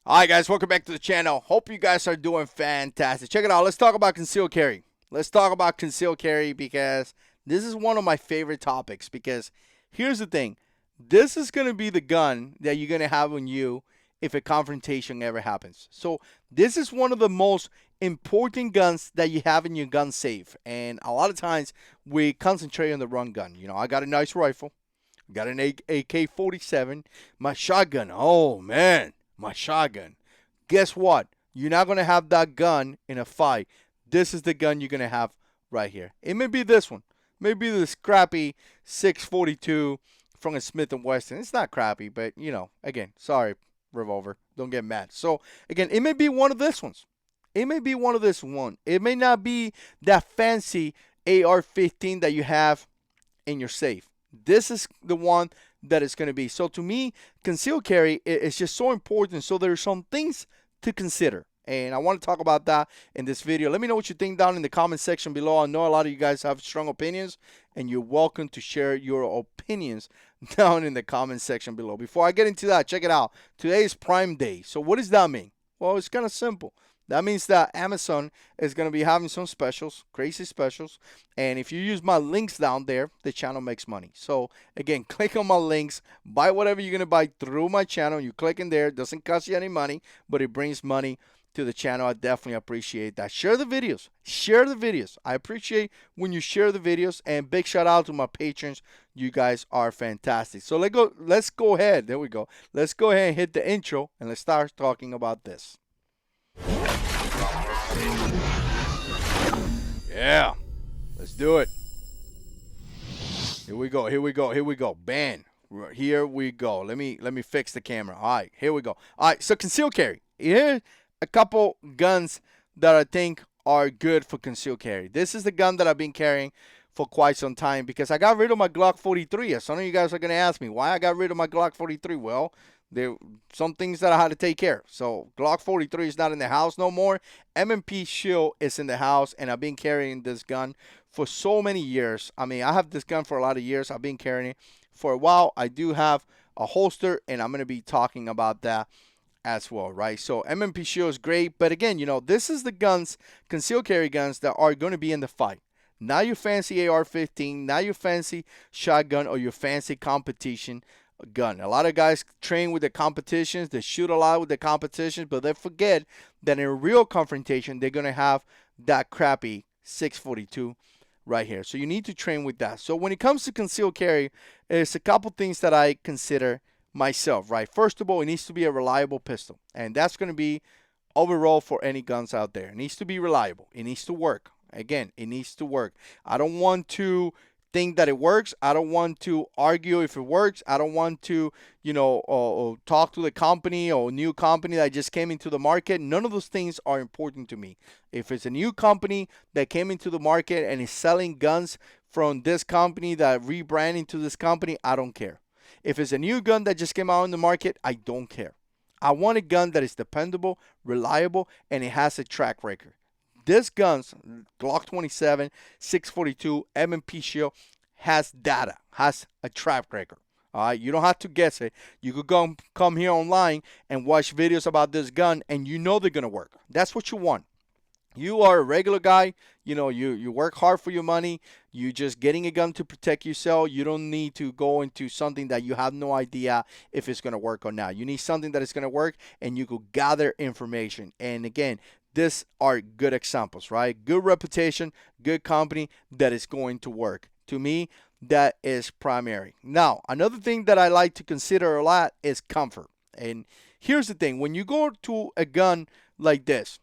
All right, guys, welcome back to the channel. Hope you guys are doing fantastic. Check it out. Let's talk about concealed carry. Let's talk about concealed carry because this is one of my favorite topics. Because here's the thing, this is going to be the gun that you're going to have on you if a confrontation ever happens. So this is one of the most important guns that you have in your gun safe. And a lot of times we concentrate on the wrong gun. You know, I got a nice rifle, got an AK-47, my shotgun. Oh man, my shotgun. Guess what? You're not going to have that gun in a fight. This is the gun you're going to have right here. It may be this one. Maybe this crappy 642 from a Smith & Wesson. It's not crappy, but, you know, again, sorry, revolver. Don't get mad. So, again, it may be one of this ones. It may be one of this one. It may not be that fancy AR-15 that you have in your safe. This is the one that it's going to be. So to me, concealed carry is just so important. So there's some things to consider. And I want to talk about that in this video. Let me know what you think down in the comment section below. I know a lot of you guys have strong opinions, and you're welcome to share your opinions down in the comment section below. Before I get into that, check it out. Today is Prime Day. So what does that mean? Well, it's kind of simple. That means that Amazon is going to be having some specials, crazy specials. And if you use my links down there, the channel makes money. So, again, click on my links. Buy whatever you're going to buy through my channel. You click in there. It doesn't cost you any money, but it brings money to the channel. I definitely appreciate that. Share the videos. Share the videos. I appreciate when you share the videos. And big shout out to my patrons. You guys are fantastic. So, let's go ahead. There we go. Let's go ahead and hit the intro, and let's start talking about this. Yeah, let's do it. Here we go. Here we go. Here we go. Bam. Here we go. Let me fix the camera. All right. Here we go. All right. So concealed carry. Here a couple guns that I think are good for concealed carry. This is the gun that I've been carrying for quite some time because I got rid of my Glock 43. Some of you guys are gonna ask me why I got rid of my Glock 43. Well, there some things that I had to take care of. So Glock 43 is not in the house no more. M&P Shield is in the house, and I've been carrying this gun for so many years. I mean, I have this gun for a lot of years. I've been carrying it for a while. I do have a holster, and I'm going to be talking about that as well, right? So M&P Shield is great, but again, you know, this is the guns, concealed carry guns that are going to be in the fight. Not your fancy AR-15, not your fancy shotgun or your fancy competition gun. A lot of guys train with the competitions, they shoot a lot with the competitions, but they forget that in a real confrontation, they're going to have that crappy 642 right here. So you need to train with that. So when it comes to concealed carry, there's a couple things that I consider myself, right? First of all, it needs to be a reliable pistol, and that's going to be overall for any guns out there. It needs to be reliable. It needs to work. Again, it needs to work. I don't want to think that it works. I don't want to argue if it works. I don't want to, you know, talk to the company or new company that just came into the market. None of those things are important to me. If it's a new company that came into the market and is selling guns from this company that rebranding to this company, I don't care. If it's a new gun that just came out in the market, I don't care. I want a gun that is dependable, reliable, and it has a track record. This gun's Glock 27, 642, M&P Shield has data, has a track record. All right, you don't have to guess it. You could come here online and watch videos about this gun, and you know they're gonna work. That's what you want. You are a regular guy, you know, you work hard for your money, you just getting a gun to protect yourself. You don't need to go into something that you have no idea if it's going to work or not. You need something that is going to work, and you could gather information. And again, these are good examples, right? Good reputation, good company that is going to work. To me, that is primary. Now, another thing that I like to consider a lot is comfort. And here's the thing, when you go to a gun like this,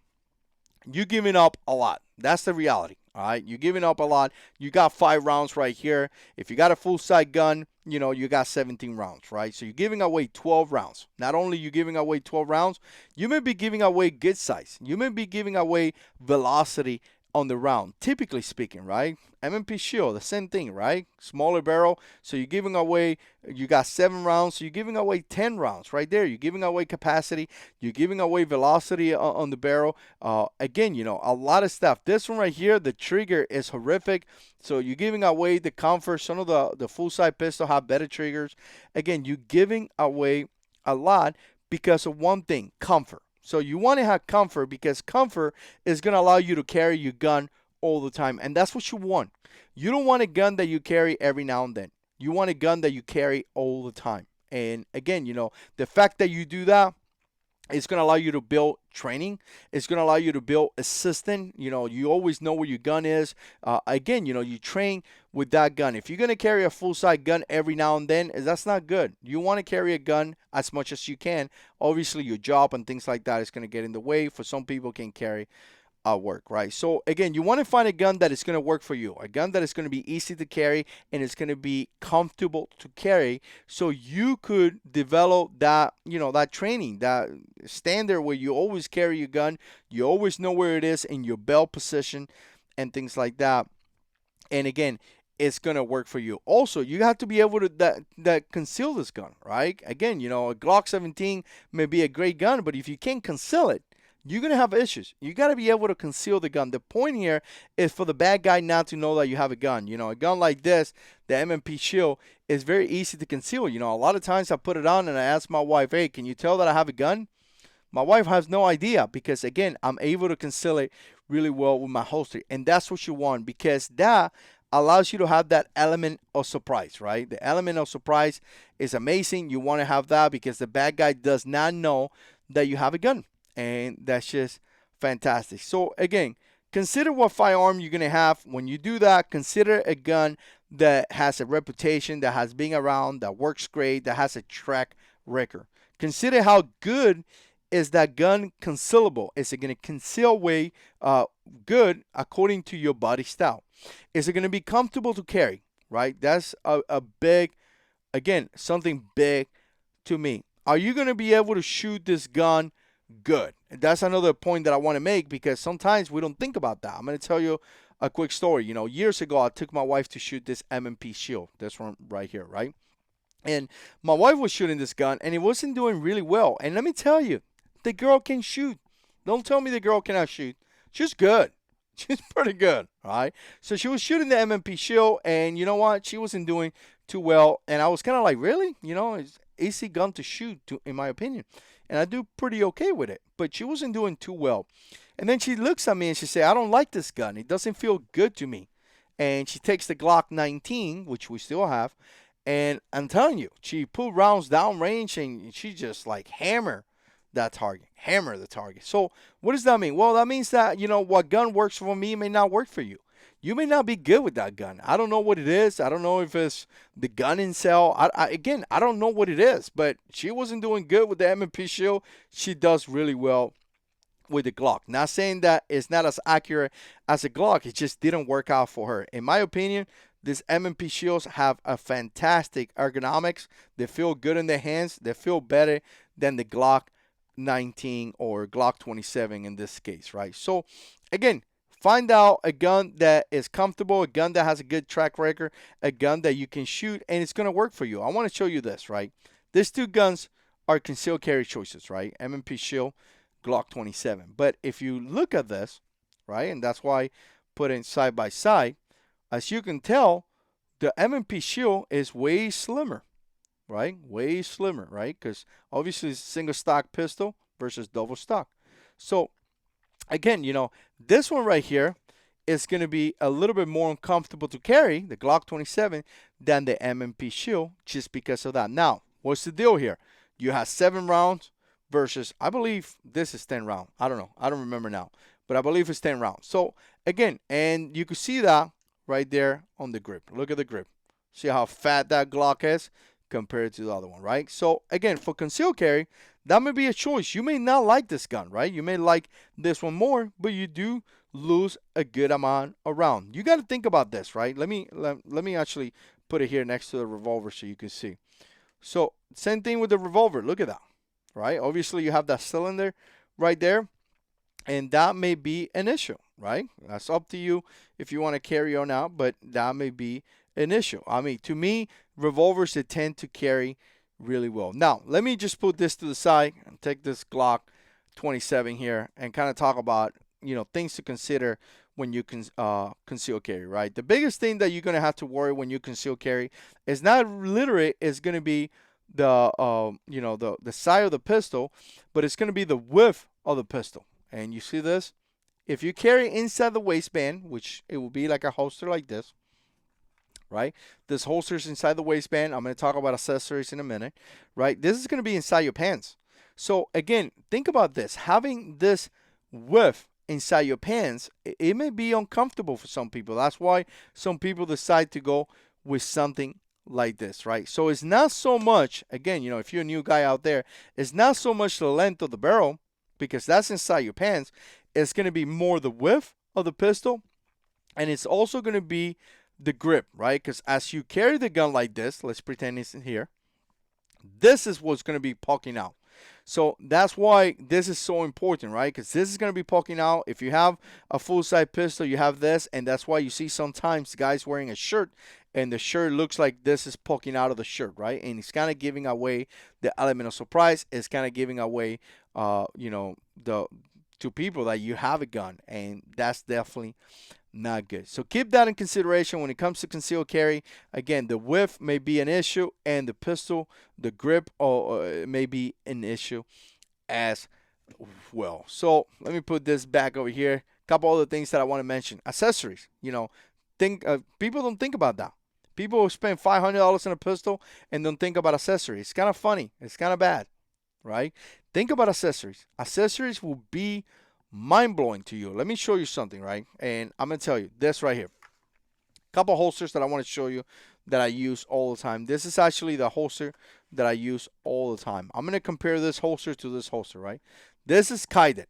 you're giving up a lot. That's the reality. All right, you're giving up a lot. You got 5 rounds right here. If you got a full-size gun, you know, you got 17 rounds, right? So you're giving away 12 rounds. Not only you giving away 12 rounds, you may be giving away good size. You may be giving away velocity on the round, typically speaking, right? M&P Shield, the same thing, right? Smaller barrel, so you're giving away, you got 7 rounds, so you're giving away 10 rounds right there. You're giving away capacity, you're giving away velocity on the barrel. Again, you know, a lot of stuff. This one right here, the trigger is horrific, so you're giving away the comfort. Some of the full-size pistol have better triggers. Again, you're giving away a lot, because of one thing, comfort. So you want to have comfort because comfort is going to allow you to carry your gun all the time. And that's what you want. You don't want a gun that you carry every now and then. You want a gun that you carry all the time. And again, the fact that you do that, it's going to allow you to build training. It's going to allow you to build a system. You always know where your gun is. Again, you train with that gun. If you're going to carry a full-size gun every now and then, that's not good. You want to carry a gun as much as you can. Obviously, your job and things like that is going to get in the way. For some people, can carry work, right? So again, you want to find a gun that is going to work for you, a gun that is going to be easy to carry and it's going to be comfortable to carry, so you could develop that, that training, that standard where you always carry your gun, you always know where it is in your belt position and things like that. And again, it's going to work for you. Also, you have to be able to that conceal this gun, right? Again, a Glock 17 may be a great gun, but if you can't conceal it, you're going to have issues. You got to be able to conceal the gun. The point here is for the bad guy not to know that you have a gun. A gun like this, the M&P Shield, is very easy to conceal. A lot of times I put it on and I ask my wife, hey, can you tell that I have a gun? My wife has no idea because, again, I'm able to conceal it really well with my holster. And that's what you want, because that allows you to have that element of surprise, right? The element of surprise is amazing. You want to have that because the bad guy does not know that you have a gun. And that's just fantastic. So again, consider what firearm you're going to have. When you do that, consider a gun that has a reputation, that has been around, that works great, that has a track record. Consider how good is that gun concealable. Is it going to conceal way good according to your body style? Is it going to be comfortable to carry, right? That's a big, again, something big to me. Are you going to be able to shoot this gun good? And that's another point that I want to make, because sometimes we don't think about that. I'm going to tell you a quick story. Years ago, I took my wife to shoot this M&P Shield, this one right here, right? And my wife was shooting this gun, and it wasn't doing really well. And let me tell you, the girl can shoot. Don't tell me the girl cannot shoot. She's good. She's pretty good, all right? So she was shooting the M&P Shield, and you know what? She wasn't doing too well. And I was kind of like, really? It's easy gun to shoot, in my opinion. And I do pretty okay with it. But she wasn't doing too well. And then she looks at me and she says, I don't like this gun. It doesn't feel good to me. And she takes the Glock 19, which we still have. And I'm telling you, she put rounds downrange and she just like hammer that target. Hammer the target. So what does that mean? Well, that means that, what gun works for me may not work for you. You may not be good with that gun. I don't know what it is. I don't know if it's the gun itself. Again, I don't know what it is. But she wasn't doing good with the M&P Shield. She does really well with the Glock. Not saying that it's not as accurate as a Glock. It just didn't work out for her. In my opinion, these M&P Shields have a fantastic ergonomics. They feel good in their hands. They feel better than the Glock 19 or Glock 27 in this case, right? So, again, find out a gun that is comfortable, a gun that has a good track record, a gun that you can shoot, and it's going to work for you. I want to show you this, right? These two guns are concealed carry choices, right? M&P Shield, Glock 27. But if you look at this, right, and that's why I put it side by side, as you can tell, the M&P Shield is way slimmer, right? Way slimmer, right? Because obviously it's single stock pistol versus double stock. So, again, this one right here is going to be a little bit more uncomfortable to carry, the Glock 27, than the M&P Shield, just because of that. Now, what's the deal here? You have 7 rounds versus, I believe this is 10 rounds. I don't know. I don't remember now. But I believe it's 10 rounds. So, again, and you can see that right there on the grip. Look at the grip. See how fat that Glock is compared to the other one, right? So, again, for concealed carry, that may be a choice. You may not like this gun, right? You may like this one more, but you do lose a good amount of round. You got to think about this, right? Let me actually put it here next to the revolver so you can see. So, same thing with the revolver. Look at that, right? Obviously, you have that cylinder right there, and that may be an issue, right? That's up to you if you want to carry on out, but that may be an issue. I mean, to me, revolvers, they tend to carry really well. Now, let me just put this to the side and take this Glock 27 here and kind of talk about, things to consider when you can conceal carry, right? The biggest thing that you're going to have to worry when you conceal carry is not literally is going to be the side of the pistol, but it's going to be the width of the pistol. And you see this? If you carry inside the waistband, which it will be like a holster like this, right? This holster is inside the waistband. I'm going to talk about accessories in a minute, right? This is going to be inside your pants. So again, think about this. Having this width inside your pants, it may be uncomfortable for some people. That's why some people decide to go with something like this, right? So it's not so much, again, if you're a new guy out there, it's not so much the length of the barrel, because that's inside your pants. It's going to be more the width of the pistol, and it's also going to be the grip, right? Because as you carry the gun like this, let's pretend it's in here, this is what's going to be poking out. So that's why this is so important, right? Because this is going to be poking out. If you have a full-size pistol, you have this, and that's why you see sometimes guys wearing a shirt, and the shirt looks like this is poking out of the shirt, right? And it's kind of giving away the element of surprise. It's kind of giving away, the to people that you have a gun, and that's definitely not good. So keep that in consideration when it comes to concealed carry. Again, the width may be an issue, and the pistol, the grip, may be an issue as well. So let me put this back over here. A couple other things that I want to mention. Accessories. People don't think about that. People spend $500 on a pistol and don't think about accessories. It's kind of funny. It's kind of bad, right? Think about accessories. Accessories will be mind-blowing to you. Let me show you something, right? And I'm going to tell you this right here. A couple holsters that I want to show you that I use all the time. This is actually the holster that I use all the time. I'm going to compare this holster to this holster, right? This is Kaiden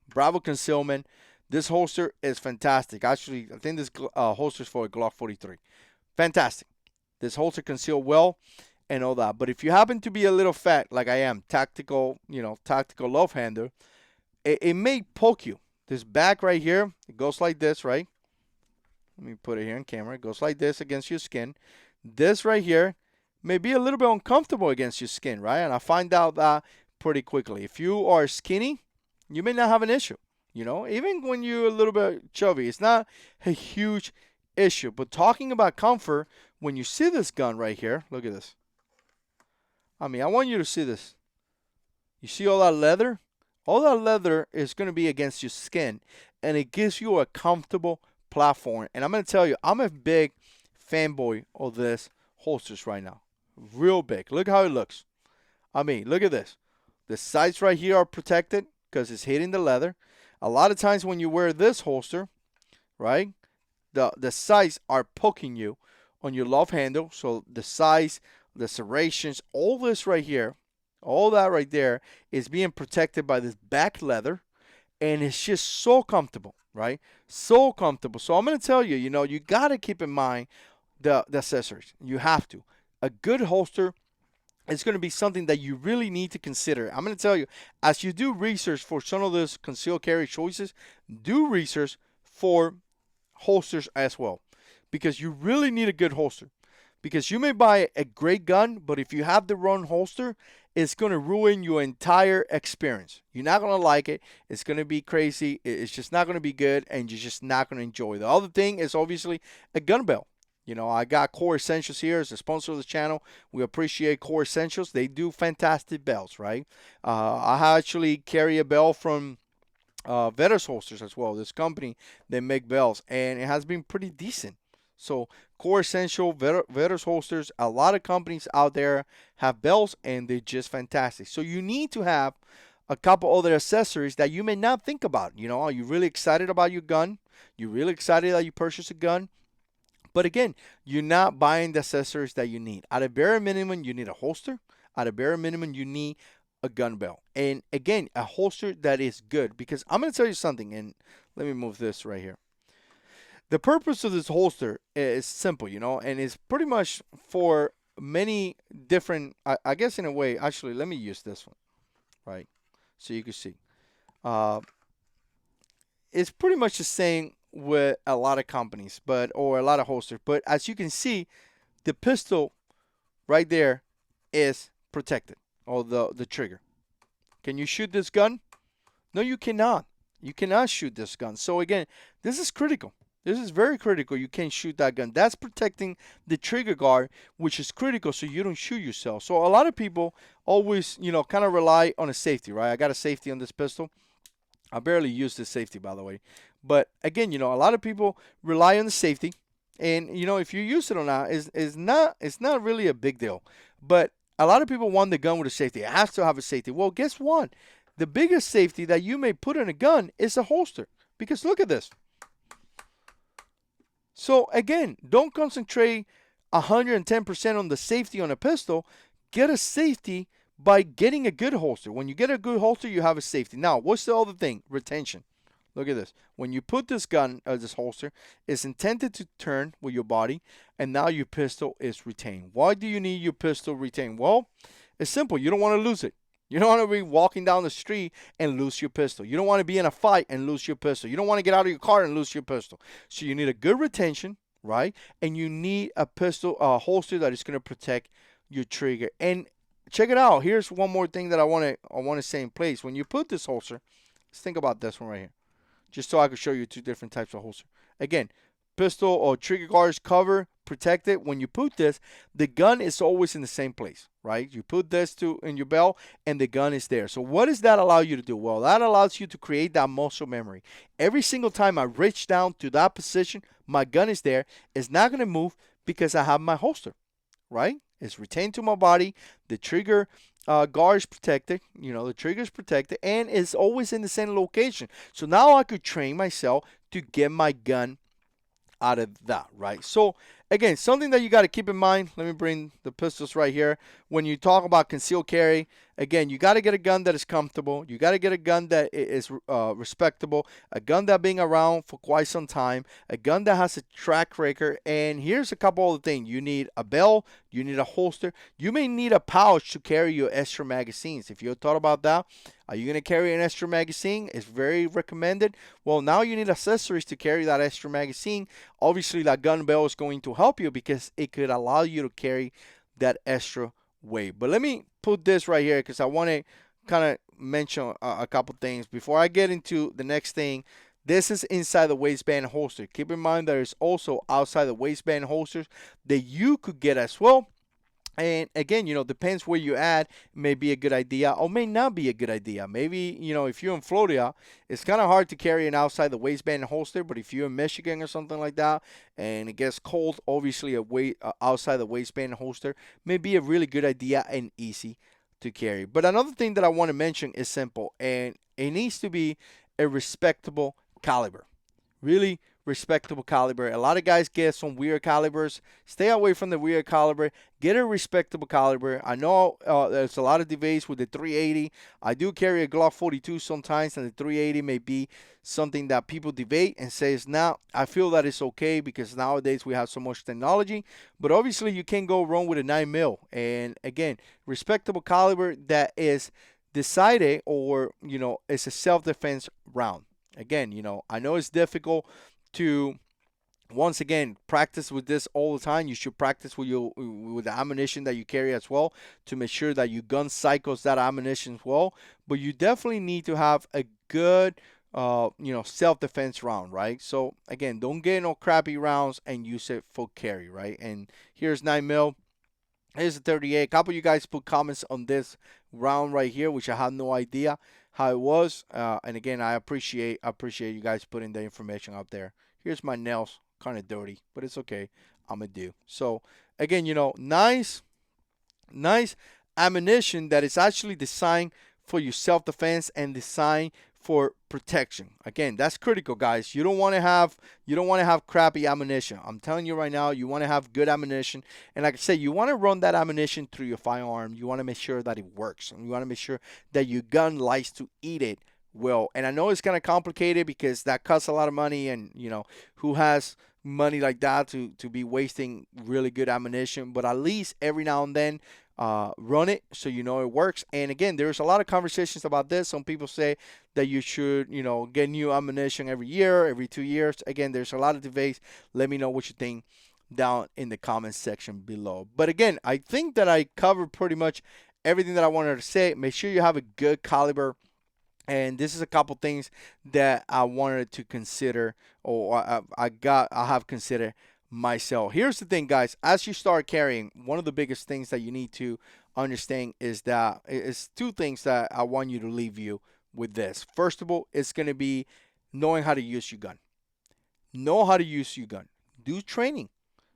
Bravo Concealment. This holster is fantastic. Actually, I think this holster is for a Glock 43. Fantastic. This holster conceals well and all that. But if you happen to be a little fat like I am, tactical left-hander, it may poke you. This back right here, it goes like this, right? Let me put it here on camera. It goes like this against your skin. This right here may be a little bit uncomfortable against your skin, right? And I find out that pretty quickly. If you are skinny, you may not have an issue. Even when you're a little bit chubby, it's not a huge issue. But talking about comfort, when you see this gun right here, look at this. I want you to see this. You see all that leather? All that leather is going to be against your skin, and it gives you a comfortable platform. And I'm going to tell you, I'm a big fanboy of this holsters right now. Real big. Look how it looks. Look at this. The sights right here are protected because it's hitting the leather. A lot of times when you wear this holster, right, the sights are poking you on your love handle. So the sights, the serrations, all this right here, all that right there is being protected by this back leather, and it's just so comfortable, right? So comfortable. So I'm going to tell you, you got to keep in mind the accessories. You have to. A good holster is going to be something that you really need to consider. I'm going to tell you, as you do research for some of those concealed carry choices, do research for holsters as well, because you really need a good holster. Because you may buy a great gun, but if you have the wrong holster, it's going to ruin your entire experience. You're not going to like it. It's going to be crazy. It's just not going to be good, and you're just not going to enjoy it. The other thing is obviously a gun belt. I got Core Essentials here as a sponsor of the channel. We appreciate Core Essentials. They do fantastic belts, right? I actually carry a belt from Vetters Holsters as well. This company, they make belts, and it has been pretty decent. So Core Essential, Vetters Holsters, a lot of companies out there have belts, and they're just fantastic. So you need to have a couple other accessories that you may not think about. Are you really excited about your gun? You're really excited that you purchased a gun? But again, you're not buying the accessories that you need. At a bare minimum, you need a holster. At a bare minimum, you need a gun belt. And again, a holster that is good. Because I'm going to tell you something, and let me move this right here. The purpose of this holster is simple, and it's pretty much for many different, I guess in a way, actually, let me use this one, right, so you can see. It's pretty much the same with a lot of companies, or a lot of holsters. But as you can see, the pistol right there is protected, or the trigger. Can you shoot this gun? No, you cannot. You cannot shoot this gun. So again, this is critical. This is very critical. You can't shoot that gun. That's protecting the trigger guard, which is critical so you don't shoot yourself. So a lot of people always, kind of rely on a safety, right? I got a safety on this pistol. I barely use this safety, by the way. But again, a lot of people rely on the safety, and if you use it or not is not really a big deal. But a lot of people want the gun with a safety. It has to have a safety. Well, guess what? The biggest safety that you may put in a gun is a holster. Because look at this. So again, don't concentrate 110% on the safety on a pistol. Get a safety by getting a good holster. When you get a good holster, you have a safety. Now, what's the other thing? Retention. Look at this. When you put this gun, this holster, it's intended to turn with your body, and now your pistol is retained. Why do you need your pistol retained? Well, it's simple. You don't want to lose it. You don't want to be walking down the street and lose your pistol. You don't want to be in a fight and lose your pistol. You don't want to get out of your car and lose your pistol. So you need a good retention, right? And you need a pistol holster that is going to protect your trigger. And check it out. Here's one more thing that I want to say in place. When you put this holster, let's think about this one right here, just so I can show you two different types of holster. Again, pistol or trigger guards cover, protect it. When you put this, the gun is always in the same place, right? You put this in your belt and the gun is there. So what does that allow you to do? Well, that allows you to create that muscle memory. Every single time I reach down to that position, my gun is there. It's not going to move because I have my holster, right? It's retained to my body. The trigger guard is protected. The trigger is protected and it's always in the same location. So now I could train myself to get my gun out of that, right? So again, something that you got to keep in mind. Let me bring the pistols right here. When you talk about concealed carry, again, you got to get a gun that is comfortable. You got to get a gun that is respectable, a gun that been around for quite some time, a gun that has a track record. And here's a couple of things. You need a belt. You need a holster. You may need a pouch to carry your extra magazines. If you thought about that, are you going to carry an extra magazine? It's very recommended. Well, now you need accessories to carry that extra magazine. Obviously, that gun belt is going to help you because it could allow you to carry that extra weight. But let me put this right here because I want to kind of mention a couple things before I get into the next thing. This is inside the waistband holster. Keep in mind there's also outside the waistband holsters that you could get as well. And again, depends where you at, may be a good idea or may not be a good idea. Maybe, if you're in Florida, it's kind of hard to carry an outside the waistband holster. But if you're in Michigan or something like that and it gets cold, obviously outside the waistband holster may be a really good idea and easy to carry. But another thing that I want to mention is simple, and it needs to be a respectable caliber. Really respectable caliber. A lot of guys get some weird calibers. Stay away from the weird caliber. Get a respectable caliber. I know there's a lot of debates with the 380. I do carry a Glock 42 sometimes, and the 380 may be something that people debate and say it's not. I feel that it's okay because nowadays we have so much technology. But obviously you can't go wrong with a 9mm. And again, respectable caliber that is decided or, it's a self-defense round. Again, I know it's difficult to, once again, practice with this all the time. You should practice with the ammunition that you carry as well to make sure that your gun cycles that ammunition as well. But you definitely need to have a good, self-defense round, right? So again, don't get no crappy rounds and use it for carry, right? And here's 9mm. Here's a 38. A couple of you guys put comments on this round right here, which I have no idea how it was. And again, I appreciate you guys putting the information out there. Here's my nails, kind of dirty, but it's okay. I'm gonna do. So again, nice ammunition that is actually designed for your self-defense and designed for protection. Again, that's critical, guys. You don't want to have crappy ammunition. I'm telling you right now, you want to have good ammunition. And like I said, you want to run that ammunition through your firearm. You want to make sure that it works. And you want to make sure that your gun likes to eat it well. And I know it's kind of complicated because that costs a lot of money, and who has money like that to be wasting really good ammunition? But at least every now and then run it so it works. And again, there's a lot of conversations about this. Some people say that you should get new ammunition every year, every 2 years. Again, there's a lot of debates. Let me know what you think down in the comments section below. But again, I think that I covered pretty much everything that I wanted to say. Make sure you have a good caliber And this is a couple things that I wanted to consider, or I have considered myself. Here's the thing, guys. As you start carrying, one of the biggest things that you need to understand is that it's two things that I want you to leave you with this. First of all, it's going to be knowing how to use your gun. Know how to use your gun. Do training.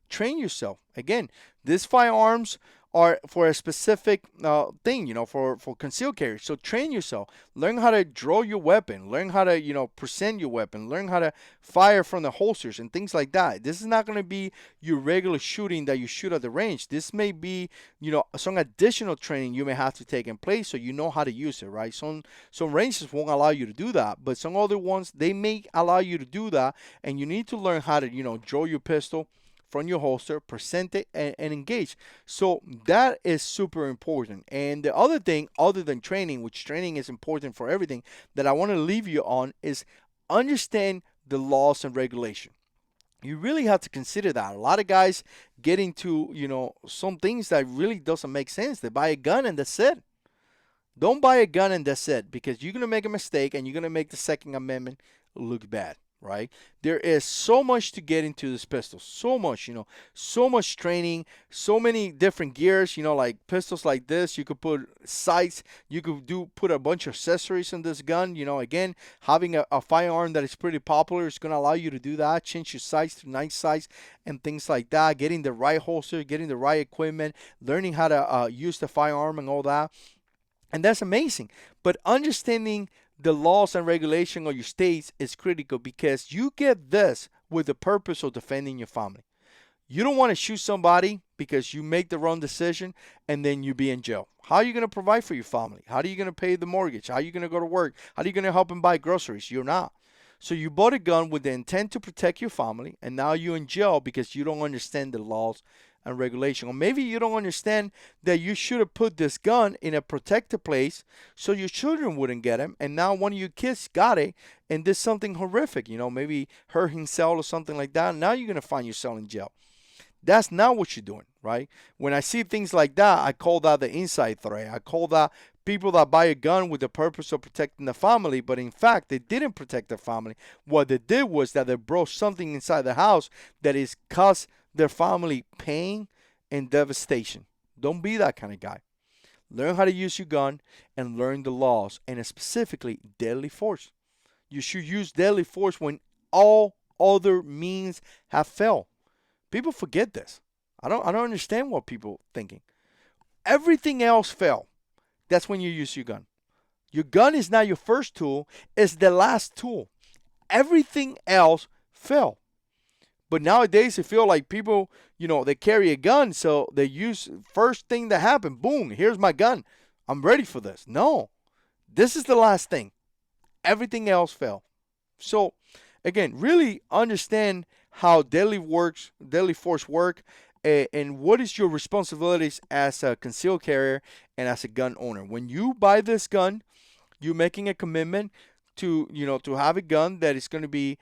Train yourself. Again, these firearms are for a specific thing, for concealed carry. So train yourself. Learn how to draw your weapon. Learn how to, present your weapon. Learn how to fire from the holsters and things like that. This is not going to be your regular shooting that you shoot at the range. This may be, some additional training you may have to take in place so you know how to use it, right? Some ranges won't allow you to do that, but some other ones, they may allow you to do that, and you need to learn how to, draw your pistol from your holster, present it, and engage. So that is super important. And the other thing, other than training, which training is important for everything, that I want to leave you on is understand the laws and regulation. You really have to consider that. A lot of guys get into, some things that really doesn't make sense. They buy a gun and that's it. Don't buy a gun and that's it, because you're going to make a mistake and you're going to make the Second Amendment look bad, right? There is so much to get into this pistol. So much, so much training, so many different gears, like pistols like this. You could put sights, you could put a bunch of accessories in this gun. Again, having a firearm that is pretty popular is going to allow you to do that. Change your sights to nice sights and things like that. Getting the right holster, getting the right equipment, learning how to use the firearm and all that. And that's amazing. But understanding the laws and regulation of your states is critical, because you get this with the purpose of defending your family. You don't want to shoot somebody because you make the wrong decision and then you be in jail. How are you going to provide for your family? How are you going to pay the mortgage? How are you going to go to work? How are you going to help them buy groceries? You're not. So you bought a gun with the intent to protect your family, and now you're in jail because you don't understand the laws and regulation. Or maybe you don't understand that you should have put this gun in a protected place so your children wouldn't get him, and now one of your kids got it and did something horrific, maybe hurt himself or something like that. Now you're going to find yourself in jail. That's not what you're doing, right? When I see things like that, I call that the inside threat. I call that people that buy a gun with the purpose of protecting the family, but in fact, they didn't protect their family. What they did was that they brought something inside the house that is caused their family pain and devastation. Don't be that kind of guy. Learn how to use your gun and learn the laws, and specifically deadly force. You should use deadly force when all other means have failed. People forget this. I don't understand what people thinking. Everything else failed. That's when you use your gun. Your gun is not your first tool, it's the last tool. Everything else failed. But nowadays, I feel like people, they carry a gun, so they use first thing that happened. Boom, here's my gun. I'm ready for this. No, this is the last thing. Everything else fell. So, again, really understand how deadly force work, and what is your responsibilities as a concealed carrier and as a gun owner. When you buy this gun, you're making a commitment to, to have a gun that is going to be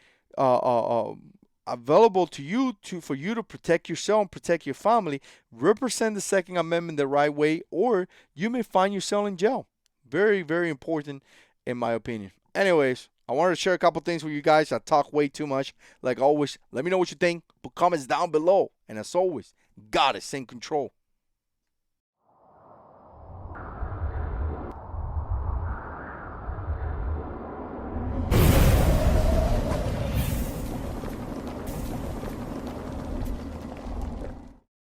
available to you for you to protect yourself and protect your family. Represent the Second Amendment the right way, or you may find yourself in jail. Very, very important in my opinion. Anyways, I wanted to share a couple things with you guys. I talk way too much. Like always, let me know what you think. Put comments down below. And as always, God is in control.